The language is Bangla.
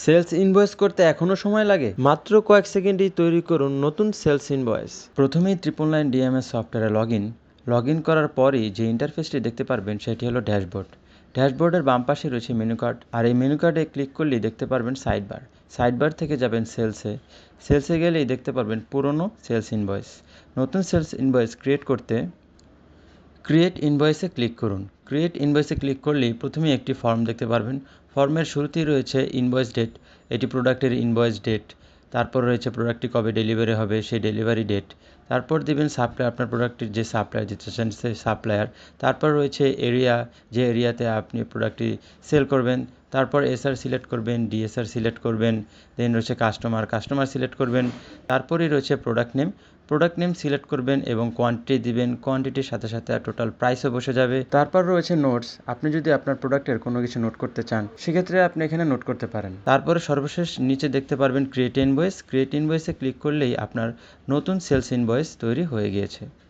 সেলস ইনভয়েস করতে এখনও সময় লাগে? মাত্র কয়েক সেকেন্ডেই তৈরি করুন নতুন সেলস ইনভয়েস। প্রথমেই 999 ডিএমএস সফটওয়্যারে লগ ইন করার পরই যে ইন্টারফেসটি দেখতে পারবেন সেটি হলো ড্যাশবোর্ড। ড্যাশবোর্ডের বাম পাশে রয়েছে মেনু কার্ড, আর এই মেনু কার্ডে ক্লিক করলেই দেখতে পারবেন সাইডবার থেকে যাবেন সেলসে গেলেই দেখতে পারবেন পুরনো সেলস ইনভয়েস। নতুন সেলস ইনভয়েস ক্রিয়েট করতে ক্রিয়েট ইনভয়েসে ক্লিক করুন। ক্রিয়েট ইনভয়েসে ক্লিক করলেই প্রথমেই একটি ফর্ম দেখতে পারবেন। ফর্মের শুরুতেই রয়েছে ইনভয়েস ডেট, এটি প্রোডাক্টের ইনভয়েস ডেট। তারপর রয়েছে প্রোডাক্টটি কবে ডেলিভারি হবে সেই ডেলিভারি ডেট। তারপর দেবেন সাপ্লায়ার, আপনার প্রোডাক্টের যে সাপ্লায়ার দিতে চান সেই সাপ্লায়ার। তারপর রয়েছে এরিয়া, যে এরিয়াতে আপনি প্রোডাক্টটি সেল করবেন। তারপর এসআর সিলেক্ট করবেন, ডিএসআর সিলেক্ট করবেন। দেন রয়েছে কাস্টমার সিলেক্ট করবেন। তারপরেই রয়েছে প্রোডাক্ট নেম সিলেক্ট করবেন এবং কোয়ান্টিটি দিবেন। কোয়ান্টিটির সাথে সাথে টোটাল প্রাইসও বসে যাবে। তারপর রয়েছে নোটস, আপনি যদি আপনার প্রোডাক্টের কোনো কিছু নোট করতে চান সেক্ষেত্রে আপনি এখানে নোট করতে পারেন। তারপরে সর্বশেষ নিচে দেখতে পারবেন ক্রিয়েট ইনভয়েসে ক্লিক করলেই আপনার নতুন সেলস ইনভয়েস তৈরি হয়ে গিয়েছে।